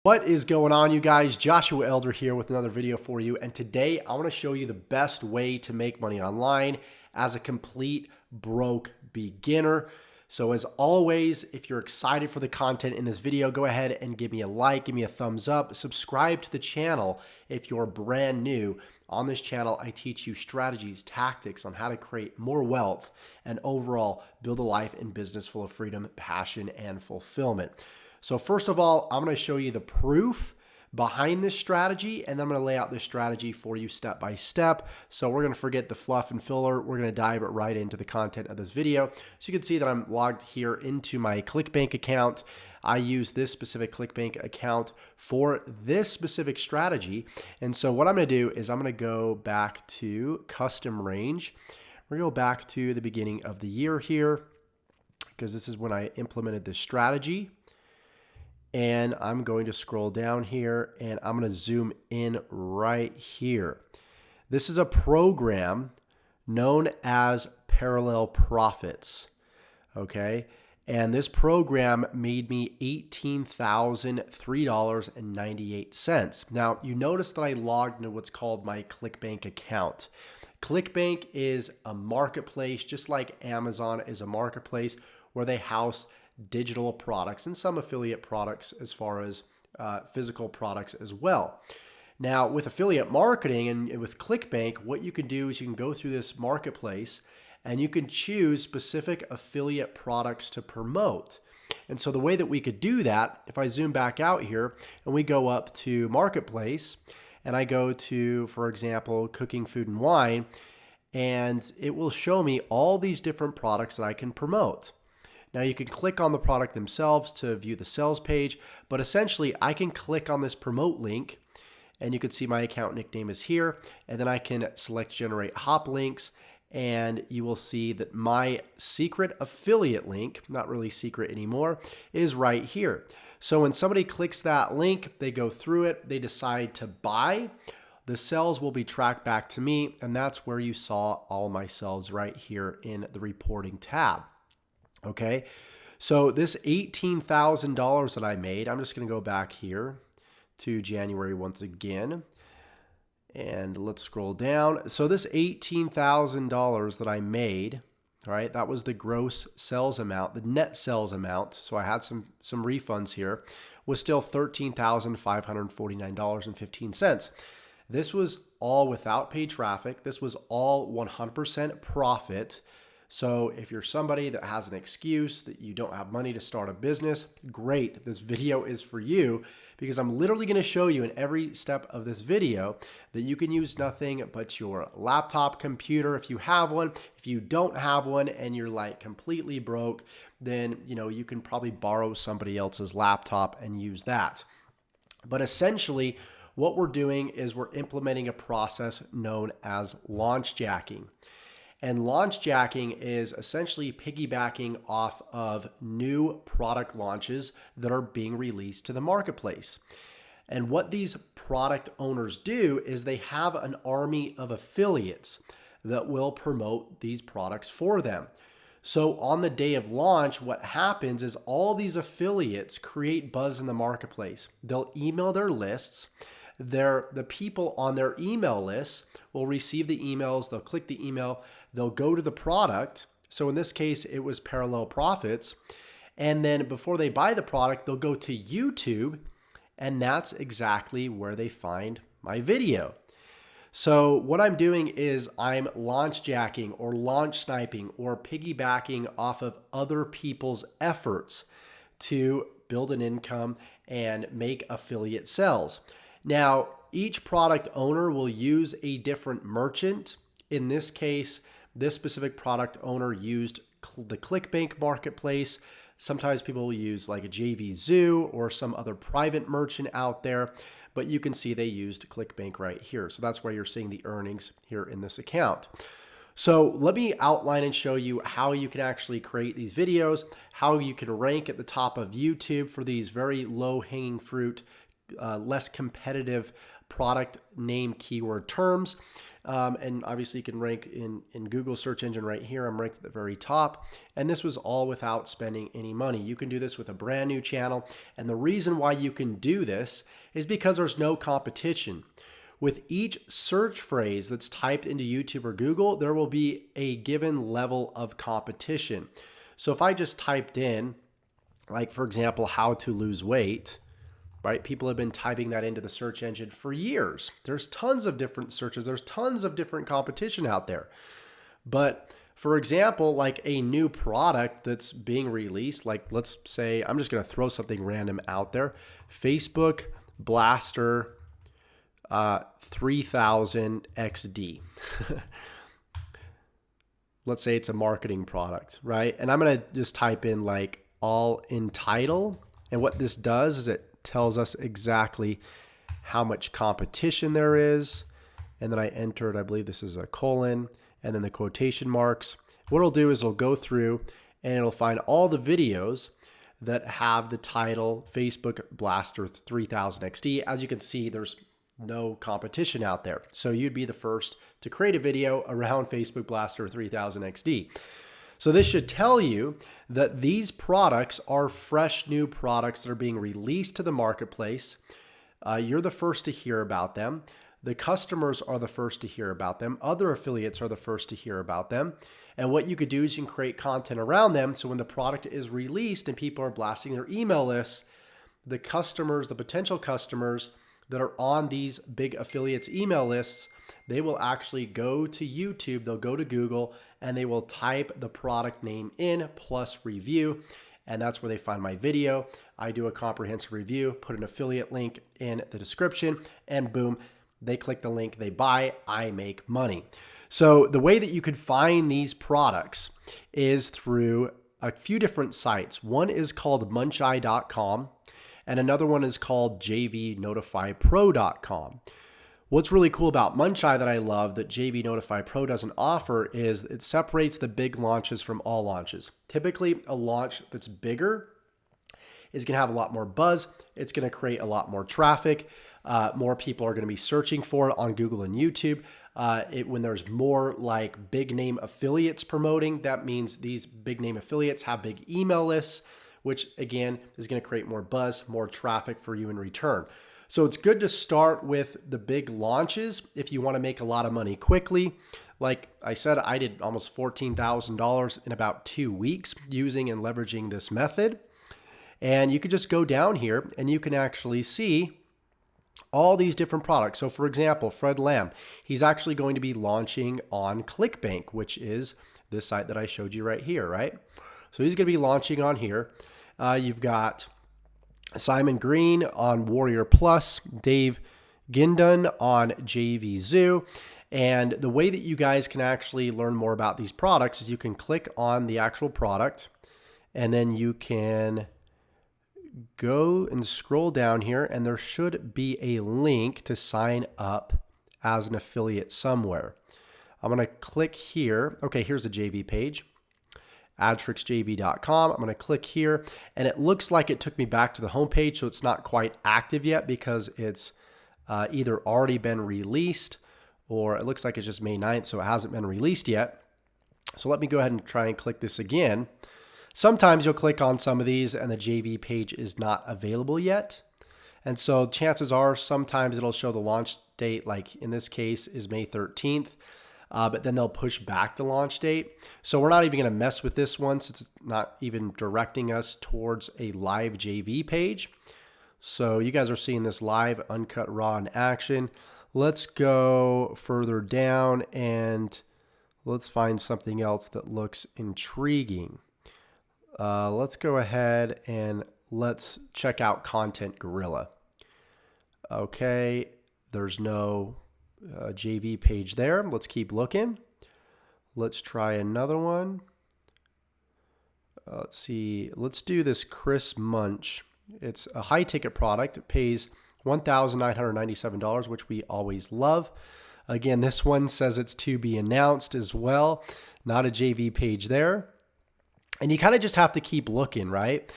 What is going on, you guys? Joshua Elder here with another video for you. And today I want to show you the best way to make money online as a complete broke beginner. So as always, if you're excited for the content in this video, go ahead and give me a like, give me a thumbs up, subscribe to the channel if you're brand new. On this channel, I teach you strategies, tactics on how to create more wealth and overall build a life and business full of freedom, passion, and fulfillment. So first of all, I'm going to show you the proof behind this strategy, and then I'm going to lay out this strategy for you step by step. So we're going to forget the fluff and filler. We're going to dive right into the content of this video. So you can see that I'm logged here into my ClickBank account. I use this specific ClickBank account for this specific strategy. And so what I'm going to do is I'm going to go back to custom range. We're going to go back to the beginning of the year here because this is when I implemented this strategy. And I'm going to scroll down here and I'm going to zoom in right here. This is a program known as Parallel Profits, okay? And this program made me $18,003.98. Now, you notice that I logged into what's called my ClickBank account. ClickBank is a marketplace, just like Amazon is a marketplace where they house digital products and some affiliate products as far as physical products as well. Now, with affiliate marketing and with ClickBank, what you can do is you can go through this marketplace and you can choose specific affiliate products to promote. And so the way that we could do that, if I zoom back out here and we go up to marketplace and I go to, for example, cooking, food, and wine, and it will show me all these different products that I can promote. Now you can click on the product themselves to view the sales page, but essentially I can click on this promote link and you can see my account nickname is here, and then I can select generate hop links and you will see that my secret affiliate link, not really secret anymore, is right here. So when somebody clicks that link, they go through it, they decide to buy, the sales will be tracked back to me, and that's where you saw all my sales right here in the reporting tab. Okay, so this $18,000 that I made, I'm just going to go back here to January once again, and let's scroll down. So this $18,000 that I made, all right, that was the gross sales amount. The net sales amount, so I had some refunds here, was still $13,549.15. This was all without paid traffic. This was all 100% profit. So if you're somebody that has an excuse that you don't have money to start a business, great. This video is for you because I'm literally going to show you in every step of this video that you can use nothing but your laptop computer if you have one. If you don't have one and you're like completely broke, then you can probably borrow somebody else's laptop and use that. But essentially what we're doing is we're implementing a process known as launch jacking. And launch jacking is essentially piggybacking off of new product launches that are being released to the marketplace. And what these product owners do is they have an army of affiliates that will promote these products for them. So on the day of launch, what happens is all these affiliates create buzz in the marketplace. They'll email their lists. The people on their email lists will receive the emails, they'll click the email, they'll go to the product. So in this case, it was Parallel Profits. And then before they buy the product, they'll go to YouTube, and that's exactly where they find my video. So what I'm doing is I'm launch jacking or launch sniping or piggybacking off of other people's efforts to build an income and make affiliate sales. Now, each product owner will use a different merchant. In this case, this specific product owner used the ClickBank marketplace. Sometimes people will use like a JVZoo or some other private merchant out there, but you can see they used ClickBank right here. So that's where you're seeing the earnings here in this account. So let me outline and show you how you can actually create these videos, how you can rank at the top of YouTube for these very low-hanging fruit less competitive product name keyword terms. And obviously you can rank in Google search engine right here. I'm ranked at the very top. And this was all without spending any money. You can do this with a brand new channel. And the reason why you can do this is because there's no competition. With each search phrase that's typed into YouTube or Google, there will be a given level of competition. So if I just typed in, like for example, how to lose weight, right? People have been typing that into the search engine for years. There's tons of different searches. There's tons of different competition out there. But for example, like a new product that's being released, like let's say, I'm just going to throw something random out there. Facebook Blaster 3000 XD. Let's say it's a marketing product, right? And I'm going to just type in like all in title. And what this does is it tells us exactly how much competition there is. And then I entered, I believe this is a colon, and then the quotation marks. What it'll do is it'll go through and it'll find all the videos that have the title Facebook Blaster 3000 XD. As you can see, there's no competition out there. So you'd be the first to create a video around Facebook Blaster 3000 XD. So this should tell you that these products are fresh new products that are being released to the marketplace. You're the first to hear about them. The customers are the first to hear about them. Other affiliates are the first to hear about them. And what you could do is you can create content around them. So when the product is released and people are blasting their email lists, the customers, the potential customers that are on these big affiliates email lists, they will actually go to YouTube, they'll go to Google, and they will type the product name in plus review. And that's where they find my video. I do a comprehensive review, put an affiliate link in the description, and boom, they click the link, they buy, I make money. So the way that you could find these products is through a few different sites. One is called muncheye.com, and another one is called jvnotifypro.com. What's really cool about Muncheye that I love that JV Notify Pro doesn't offer is it separates the big launches from all launches. Typically, a launch that's bigger is going to have a lot more buzz. It's going to create a lot more traffic. More people are going to be searching for it on Google and YouTube. When there's more like big name affiliates promoting, that means these big name affiliates have big email lists, which again is going to create more buzz, more traffic for you in return. So it's good to start with the big launches if you want to make a lot of money quickly. Like I said, I did almost $14,000 in about 2 weeks using and leveraging this method. And you could just go down here and you can actually see all these different products. So for example, Fred Lamb, he's actually going to be launching on ClickBank, which is this site that I showed you right here, right? So he's going to be launching on here. You've got Simon Green on Warrior Plus, Dave Gindon on JV Zoo. And the way that you guys can actually learn more about these products is you can click on the actual product and then you can go and scroll down here and there should be a link to sign up as an affiliate somewhere. I'm going to click here. Okay, here's a JV page. adtrixjv.com. I'm going to click here and it looks like it took me back to the homepage, so it's not quite active yet because it's either already been released or it looks like it's just May 9th, so it hasn't been released yet. So let me go ahead and try and click this again. Sometimes you'll click on some of these and the JV page is not available yet. And so chances are sometimes it'll show the launch date, like in this case is May 13th. But then they'll push back the launch date. So we're not even going to mess with this one since it's not even directing us towards a live JV page. So you guys are seeing this live, uncut, raw in action. Let's go further down and let's find something else that looks intriguing. Let's go ahead and let's check out Content Gorilla. Okay, there's no JV page there. Let's keep looking. Let's try another one. Let's see. Let's do this Chris Munch. It's a high ticket product. It pays $1,997, which we always love. Again, this one says it's to be announced as well. Not a JV page there. And you kind of just have to keep looking, right?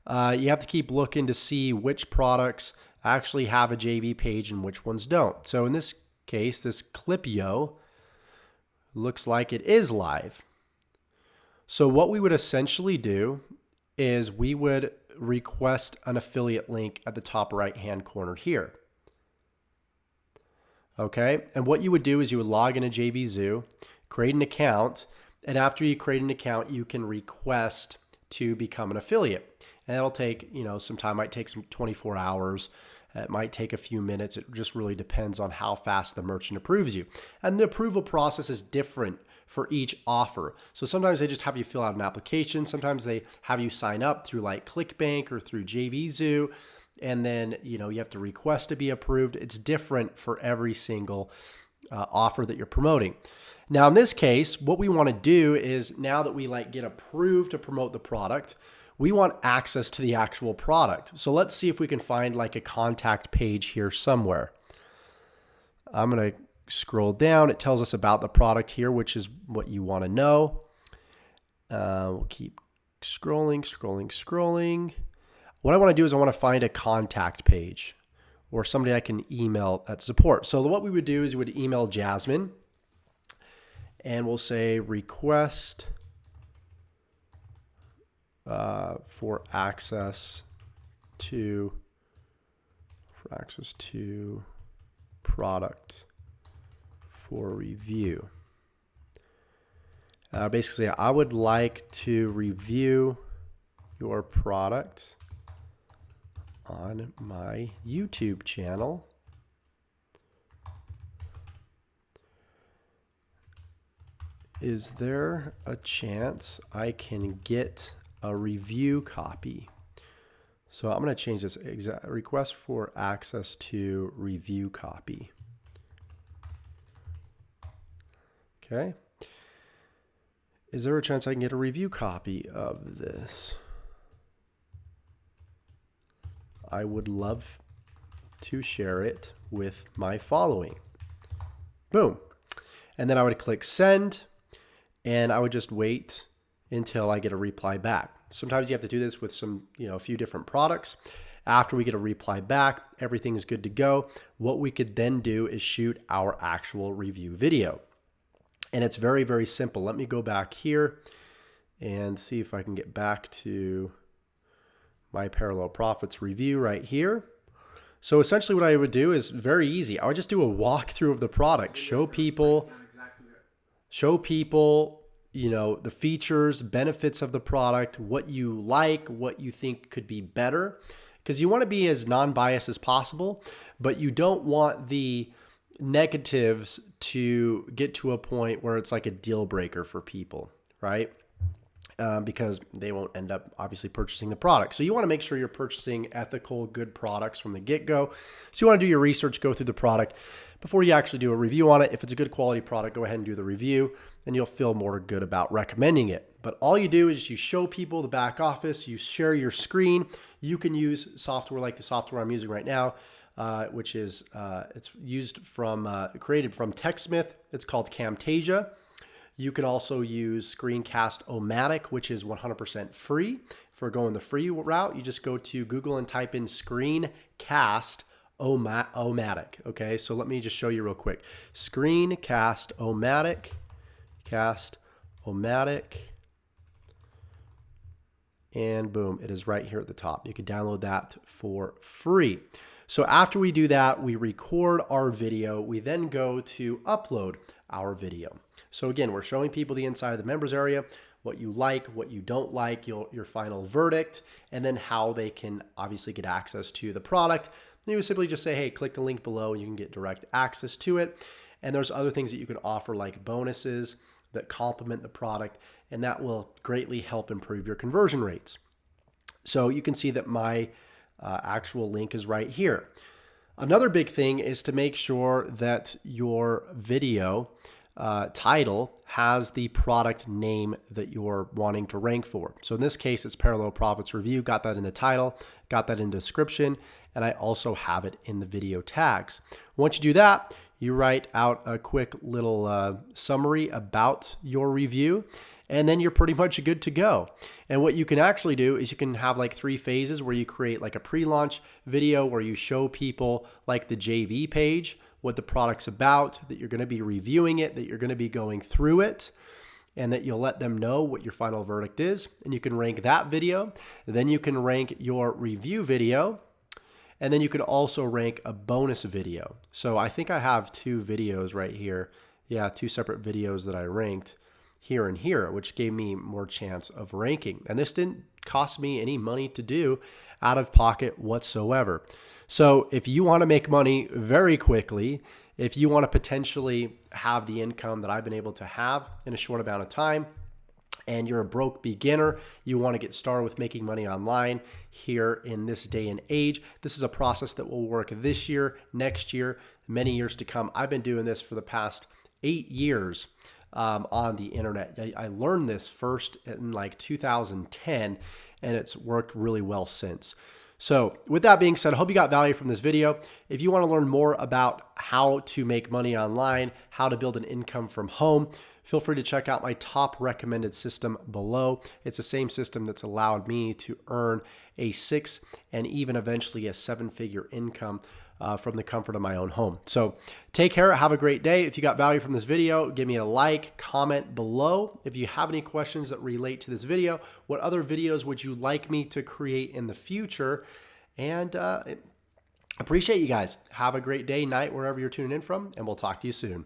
You have to keep looking to see which products actually have a JV page and which ones don't. So in this case, this Clipio looks like it is live. So what we would essentially do is we would request an affiliate link at the top right-hand corner here. Okay, and what you would do is you would log into JVZoo, create an account, and after you create an account, you can request to become an affiliate. And that'll take, some time, might take some 24 hours. It might take a few minutes. It just really depends on how fast the merchant approves you. And the approval process is different for each offer. So sometimes they just have you fill out an application. Sometimes they have you sign up through like ClickBank or through JVZoo. And then, you have to request to be approved. It's different for every single offer that you're promoting. Now, in this case, what we want to do is now that we get approved to promote the product, we want access to the actual product. So let's see if we can find a contact page here somewhere. I'm going to scroll down. It tells us about the product here, which is what you want to know. We'll keep scrolling. What I want to do is I want to find a contact page or somebody I can email at support. So what we would do is we would email Jasmine and we'll say request for access to product for review. Basically, I would like to review your product on my YouTube channel. Is there a chance I can get a review copy? So I'm going to change this exact request for access to review copy. Okay. Is there a chance I can get a review copy of this? I would love to share it with my following. Boom. And then I would click send and I would just wait until I get a reply back. Sometimes you have to do this with a few different products. After we get a reply back, everything is good to go. What we could then do is shoot our actual review video. And it's very, very simple. Let me go back here and see if I can get back to my Parallel Profits review right here. So essentially what I would do is very easy. I would just do a walkthrough of the product, show people, the features, benefits of the product, what you like, what you think could be better, because you want to be as non-biased as possible, but you don't want the negatives to get to a point where it's like a deal breaker for people, right? Because they won't end up obviously purchasing the product. So you want to make sure you're purchasing ethical, good products from the get-go. So you want to do your research, go through the product before you actually do a review on it. If it's a good quality product, go ahead and do the review and you'll feel more good about recommending it. But all you do is you show people the back office, you share your screen. You can use software like the software I'm using right now, which is it's created from TechSmith. It's called Camtasia. You can also use Screencast-O-Matic, which is 100% free. For going the free route, you just go to Google and type in Screencast-O-Matic. Okay, so let me just show you real quick. Screencast-O-Matic, and boom, it is right here at the top. You can download that for free. So after we do that, we record our video. We then go to upload our video. So again, we're showing people the inside of the members area, what you like, what you don't like, your final verdict, and then how they can obviously get access to the product. And you would simply just say, hey, click the link below and you can get direct access to it. And there's other things that you can offer like bonuses that complement the product, and that will greatly help improve your conversion rates. So you can see that my actual link is right here. Another big thing is to make sure that your video title has the product name that you're wanting to rank for. So in this case, it's Parallel Profits Review. Got that in the title, got that in description, and I also have it in the video tags. Once you do that, you write out a quick little summary about your review. and then you're pretty much good to go. And what you can actually do is you can have like 3 phases where you create like a pre-launch video where you show people like the JV page, what the product's about, that you're going to be reviewing it, that you're going to be going through it, and that you'll let them know what your final verdict is. And you can rank that video. Then you can rank your review video. And then you can also rank a bonus video. So I think I have 2 videos right here. Yeah, 2 separate videos that I ranked here and here, which gave me more chance of ranking. And this didn't cost me any money to do out of pocket whatsoever. So if you want to make money very quickly, if you want to potentially have the income that I've been able to have in a short amount of time, and you're a broke beginner, you want to get started with making money online here in this day and age, this is a process that will work this year, next year, many years to come. I've been doing this for the past 8 years on the internet. I learned this first in like 2010, and it's worked really well since. So with that being said, I hope you got value from this video. If you want to learn more about how to make money online, how to build an income from home, feel free to check out my top recommended system below. It's the same system that's allowed me to earn a 6 and even eventually a 7-figure income from the comfort of my own home. So take care. Have a great day. If you got value from this video, give me a like, comment below. If you have any questions that relate to this video, what other videos would you like me to create in the future? And appreciate you guys. Have a great day, night, wherever you're tuning in from, and we'll talk to you soon.